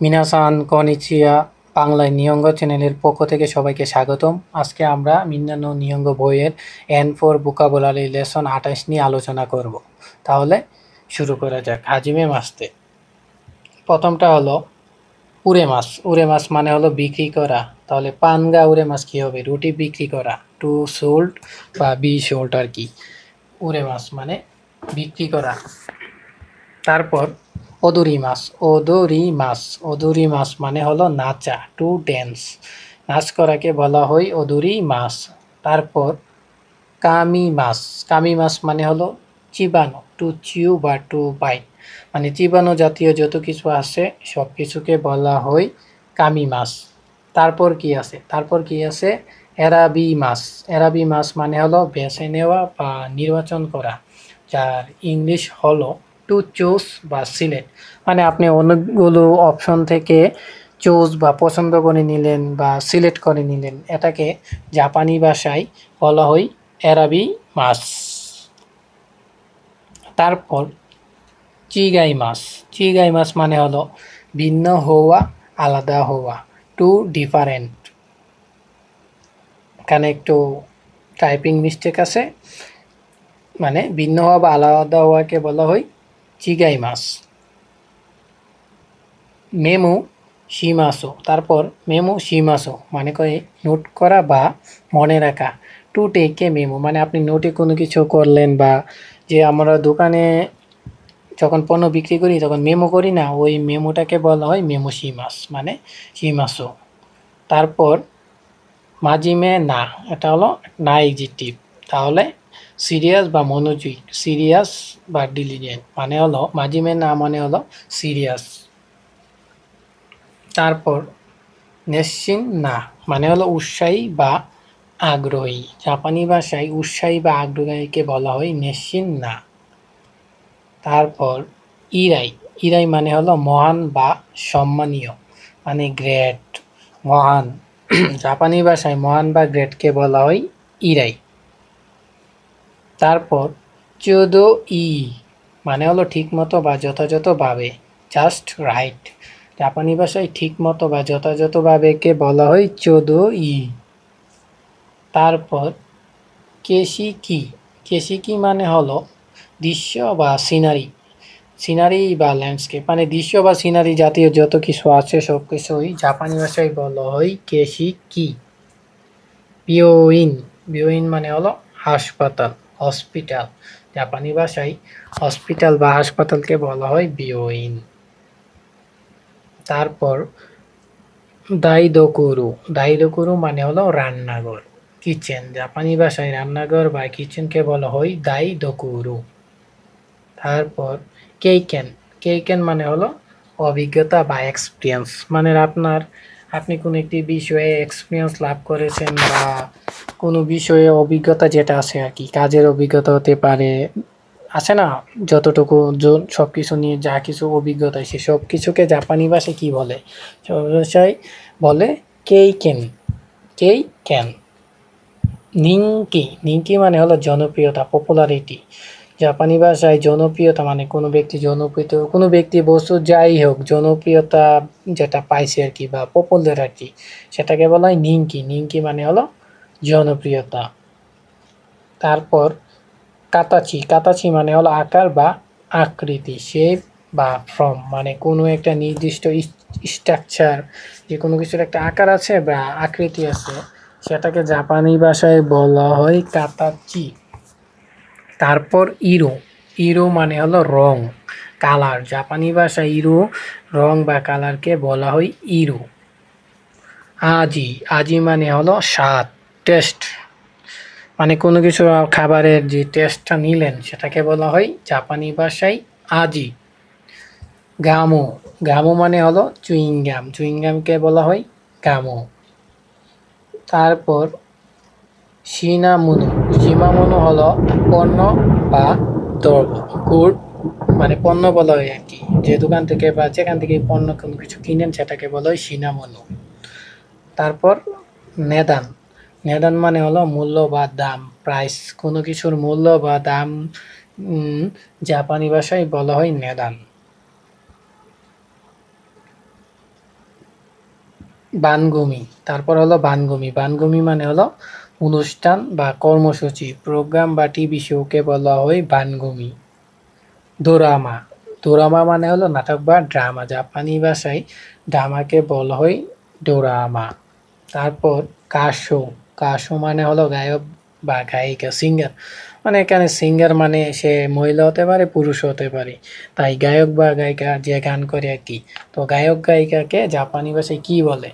মিনাসান কনিচিয়া বাংলায় নিয়ঙ্গ চ্যানেলের পক্ষ থেকে সবাইকে স্বাগতম। আজকে আমরা মিন্নানো নিয়ঙ্গ বইয়ের N4 ভোকাবুলারি লেসন 28 নিয়ে আলোচনা করব। তাহলে শুরু করা যাক। হাজিমে মাসতে প্রথমটা হলো উড়ে মাছ। উড়ে মাছ মানে হলো বিক্রি করা। তাহলে পানগা উড়ে মাছ কি হবে? রুটি বিক্রি করা, টু সোল্ড বা বি সোল্ড আর কি। উড়ে মাছ মানে বিক্রি করা। তারপর অদুরি মাছ। অদুরি মাছ। অদুরি মাছ মানে হলো নাচা, টু ড্যান্স। নাচ করাকে বলা হয় অদুরি মাছ। তারপর কামি মাছ। কামি মাছ মানে হলো চিবানো, টু চিউ বা টু বাইট। মানে চিবানো জাতীয় যত কিছু আছে সব কিছুকে বলা হয় কামি মাছ। তারপর কি আছে? এরাবি মাছ। এরাবি মাছ মানে হলো বেছে নেওয়া বা নির্বাচন করা, যার ইংলিশ হলো টু চুজ বা সিলেক্ট। মানে আপনি অনেকগুলো অপশন থেকে চুজ বা পছন্দ করে নিলেন বা সিলেক্ট করে নিলেন, এটাকে জাপানি ভাষায় বলা হয় এরাবি মাছ। তারপর চিগাই মাছ। চিগাই মাছ মানে হলো ভিন্ন হওয়া, আলাদা হওয়া, টু ডিফারেন্ট। এখানে একটু টাইপিং মিস্টেক আছে, মানে ভিন্ন হওয়া বা আলাদা হওয়াকে বলা হয় চিগাই মাছ। মেমু শিমাসো। তারপর মেমু শিমাসো মানে করে নোট করা বা মনে রাখা, টু টেক এ মেমো। মানে আপনি নোটে কোনো কিছু করলেন, বা যে আমরা দোকানে যখন পণ্য বিক্রি করি তখন মেমো করি না, ওই মেমোটাকে বলা হয় মেমো শিমাস মানে শিমাসো। তারপর মাজিমে না, এটা হলো না এক্সিটিভ। তাহলে সিরিয়াস বা মনোযোগ, সিরিয়াস বা ডিলিজেন্ট মানে হলো মাজিমে না মানে হলো সিরিয়াস। তারপর নেশিন না মানে হলো উৎসাহী বা আগ্রহী। জাপানি ভাষায় উৎসাহী বা আগ্রহীকে বলা হয় নেশিন না। তারপর ইরাই। ইরাই মানে হলো মহান বা সম্মানীয়, মানে গ্রেট, মহান। জাপানি ভাষায় মহান বা গ্রেটকে বলা হয় ইরাই। তারপর চোদো ই মানে হলো ঠিকমতো বা যথাযথভাবে, জাস্ট রাইট। জাপানি ভাষায় ঠিকমতো বা যথাযথভাবেকে বলা হয় চোদো ই। তারপর কেশিকি। কেশিকি মানে হলো দৃশ্য বা সিনারি, সিনারি বা ল্যান্ডস্কেপ। মানে দৃশ্য বা সিনারি জাতীয় যত কিছু আছে সব কিছুই জাপানি ভাষায় বলা হয় কেশিকি। বিয়োইন। বিয়োইন মানে হলো হাসপাতাল, হসপিটাল। জাপানি ভাষায় হসপিটাল বা হাসপাতালকে বলা হয় বিয়োইন। তারপর দাইদোকুরু। দাইদোকুরু মানে হলো রান্নাঘর, কিচেন। জাপানি ভাষায় রান্নাঘর বা কিচেনকে বলা হয় দাইদোকুরু। তারপর কেইকেন। কেইকেন মানে হলো অভিজ্ঞতা বা এক্সপিরিয়েন্স। মানে আপনি কোনো একটি বিষয়ে এক্সপিরিয়েন্স লাভ করেছেন, বা কোনো বিষয়ে অভিজ্ঞতা যেটা আছে আর কি, কাজের অভিজ্ঞতা হতে পারে, আছে না যতটুকু সব কিছু নিয়ে যা কিছু অভিজ্ঞতা, সে সব কিছুকে জাপানি ভাষায় কি বলে? ভাষায় বলে কেইকেন। কেইকেন। নিঙ্কি। নিঙ্কি মানে হলো জনপ্রিয়তা, পপুলারিটি। জাপানি ভাষায় জনপ্রিয়তা মানে কোনো ব্যক্তি বস্তু যাই হোক জনপ্রিয়তা যেটা পাইছে আর কি, বা পপুলারিটি, সেটাকে বলা হয় নিঙ্কি। নিঙ্কি মানে হলো জনপ্রিয়তা। তারপর কাতাচি। কাতাচি মানে হলো আকার বা আকৃতি, শেপ বা ফর্ম। মানে কোনো একটা নির্দিষ্ট স্ট্রাকচার, যে কোনো কিছুর একটা আকার আছে বা আকৃতি আছে, সেটাকে জাপানি ভাষায় বলা হয় কাতাচি। তারপর ইরো। ইরো মানে হলো রং, কালার। জাপানি ভাষায় ইরো রং বা কালারকে বলা হয় ইরো। আজি। আজি মানে হলো স্বাদ, টেস্ট। মানে কোনো কিছু খাবারের যে টেস্টটা নিলেন সেটাকে বলা হয় জাপানি ভাষায় আজি। গামো। গামো মানে হলো চুইংগাম। চুইংগামকে বলা হয় গামো। তারপর শিনামুনো। শিমামুনো হলো পণ্য বা দ্রব্য, গুড। মানে পণ্য বলা হয় আর কি, যে দোকান থেকে বা যেখান থেকে পণ্য কোনো কিছু কিনেন সেটাকে বলা হয় শিনামুনো। তারপর নেদান। নেদান মানে হলো মূল্য বা দাম, প্রাইস। কোনো কিছুর মূল্য বা দাম জাপানি ভাষায় বলা হয় নেদান। বানগুমি, তারপর হলো বানগুমি। বানগুমি মানে হলো অনুষ্ঠান বা কর্মসূচি, প্রোগ্রাম বা টিভি শোকে বলা হয় বানগুমি। দোরামা, দোরামা মানে হলো নাটক বা ড্রামা, জাপানি ভাষায় ড্রামাকে বলা হয় ডোরামা। তারপর কাশো, কাশো মানে হলো গায়ক বা গায়িকা, সিঙ্গার। মানে এখানে সিঙ্গার মানে সে মহিলা হতে পারে, পুরুষ হতে পারে, তাই গায়ক বা গায়িকা যে গান করে আর কি। তো গায়ক গায়িকাকে জাপানি ভাষায় কি বলে?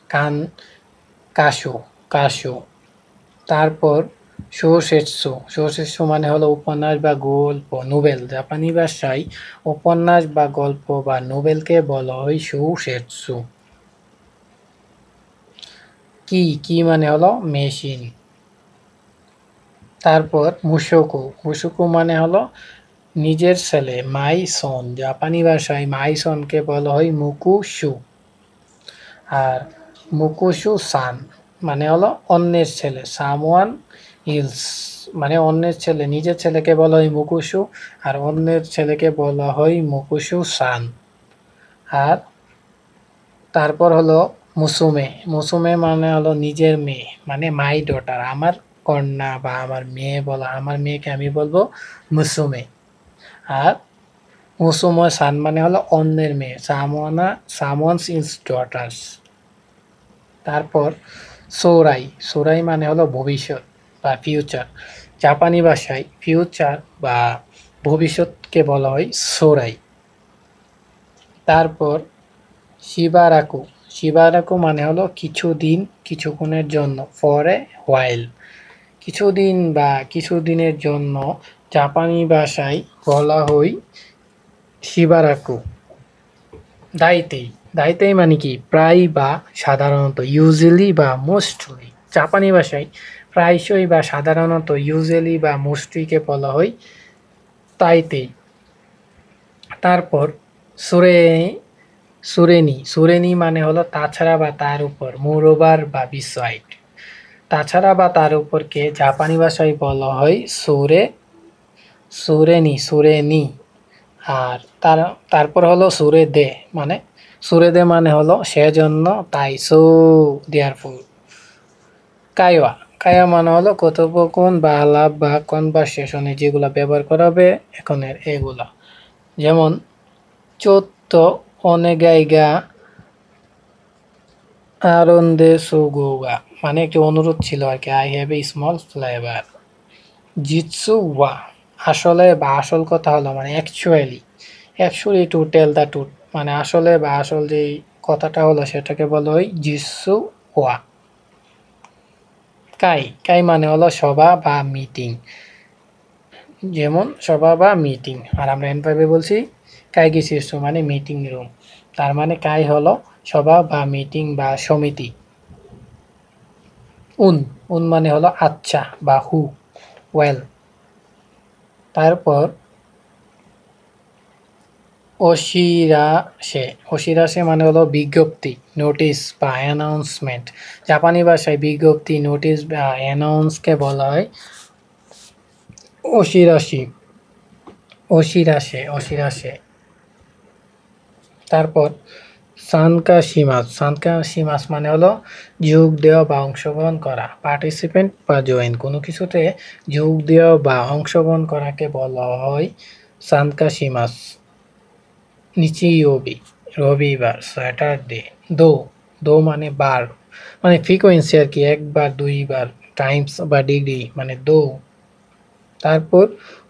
কান, কাশো, কাশো। তারপর শোশেৎসু, শোশেৎসু মানে হলো উপন্যাস বা গল্প, নোবেল। জাপানি ভাষায় উপন্যাস বা গল্প বা নোবেলকে বলা হয় শোশেৎসু। কি, কি মানে হলো মেশিন। তারপর মুশোকু, মুশোকু মানে হলো নিজের ছেলে, মাই সন। জাপানি ভাষায় মাই সনকে বলা হয় মুকুশু। আর মুকুশু সান মানে হলো অন্যের ছেলে, সামওয়ান ইলস মানে অন্যের ছেলে। নিজের ছেলেকে বলা হয় মুকুশু, আর অন্যের ছেলেকে বলা হয় মুকুশু সান। আর তারপর হলো মুসুমে, মুসুমে মানে হলো নিজের মেয়ে, মানে মাই ডটার, আমার কন্যা বা আমার মেয়ে বলা, আমার মেয়েকে আমি বলবো মুসুমে। আর মুসুমো সান মানে হলো অন্যের মেয়ে, সামওয়ানা, সামওয়ানস ইজ ডটার্স। তারপর সোরাই, সোরাই মানে হলো ভবিষ্যৎ বা ফিউচার। জাপানি ভাষায় ফিউচার বা ভবিষ্যৎকে বলা হয় সোরাই। তারপর শিবারাকু, শিবারাকু মানে হলো কিছুদিন, কিছুক্ষণের জন্য, ফর এ হোয়াইল, কিছুদিন বা কিছুদিনের জন্য। জাপানি ভাষায় বলা হয় শিবারাকু। দাইতেই, দাইতেই মানে কি? প্রায় বা সাধারণত, ইউজুয়ালি বা মোস্টলি। জাপানি ভাষায় প্রায়শই বা সাধারণত, ইউজুয়ালি বা মোস্টলিকে বলা হয় তাইতেই। তারপর সুরে, সুরেনি, সুরেনি মানে হলো তাছাড়া বা তার উপর, মোরওভার বা বিসাইড। তাছাড়া বা তার উপরকে জাপানি ভাষায় বলা হয় সুরে, সুরেনি, সুরেনি। আর তারপর হলো সুরে দে, মানে সুরে দে মানে হলো সেজন্য, তাই, সো দেয়ার ফোর। কাইওয়া, কাইওয়া মানে হলো কথোপকথন বা আলাপ বা কনভারসেশনে যেগুলা ব্যবহার করা হবে এখনের এগুলা। যেমন চোত্ত অনেগাইগা আরন্দে সুগোগা, মানে একটি অনুরোধ ছিল আর কি, I have a small flavour. জিৎসু ওয়া, আসলে বা আসল কথা হলো, মানে actually, actually to tell the truth, মানে আসলে বা আসল যে কথাটা হলো সেটাকে বলা হয় জিৎসু ওয়া। কাই, কাই মানে হলো সভা বা মিটিং, যেমন সভা বা মিটিং। আর আমরা এনভাবে বলছি কাইগি শিশু মানে মিটিং রুম। তার মানে কাই হলো সভা বা মিটিং বা সমিতি। উন, উন মানে হলো আচ্ছা বা হু, ওয়েল। তারপর অশিরাশে, অশিরাশে মানে হলো বিজ্ঞপ্তি, নোটিশ বা অ্যানাউন্সমেন্ট। জাপানি ভাষায় বিজ্ঞপ্তি, নোটিশ বা অ্যানাউন্সকে বলা হয় অশিরাশি, অশিরাশে, অশিরাশে। তারপর সানকাশিমাস, সানকাশিমাস মানে হলো যোগ দেওয়া বা অংশগ্রহণ করা, পার্টিসিপেন্ট বা জয়েন। কোনো কিছুতে যোগ দেওয়া বা অংশগ্রহণ করাকে বলা হয় সানকাশিমাস। নিচিয়োবি, রবিবার, স্যাটারডে। দো, দো মানে বার, মানে ফ্রিকোয়েন্সি আর কি, একবার, দুইবার, টাইমস বা ডিগ্রি, মানে দো। তারপর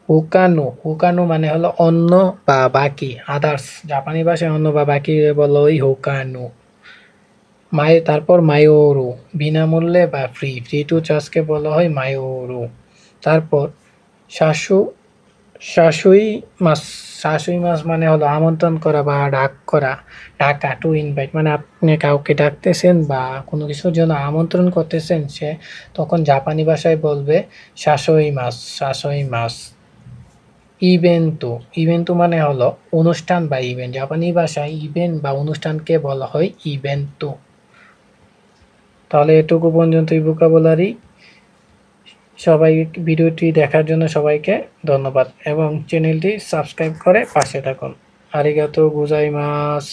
হুকানো, হুকানো মানে হলো অন্য বা বাকি, আদার্স। জাপানি ভাষায় অন্য বা বাকি বলো ওই হুকানো। তারপর মায়োরু, বিনামূল্যে বা ফ্রি, ফ্রি টু চার্জকে বলা হয় মায়োরু। তারপর শাশু, শাশুই মাস, শাশুই মাস মানে হলো আমন্ত্রণ করা বা ডাক করা, ডাকা, টু ইনভাইট, মানে আপনি কাউকে ডাকতেছেন বা কোনো কিছুর জন্য আমন্ত্রণ করতেছেন, সে তখন জাপানি ভাষায় বলবে শাশুই মাস, শাশুই মাস। ইভেন্টু, ইভেন্টু মানে হলো অনুষ্ঠান বা ইভেন্ট। জাপানি ভাষায় ইভেন্ট বা অনুষ্ঠানকে বলা হয় ইভেন্টু। তাহলে এটুকু পর্যন্তই ভোকাবুলারি। সবাই ভিডিওটি দেখার জন্য সবাইকে ধন্যবাদ এবং চ্যানেলটি সাবস্ক্রাইব করে পাশে থাকুন। আরিগাতো গোজাইমাস।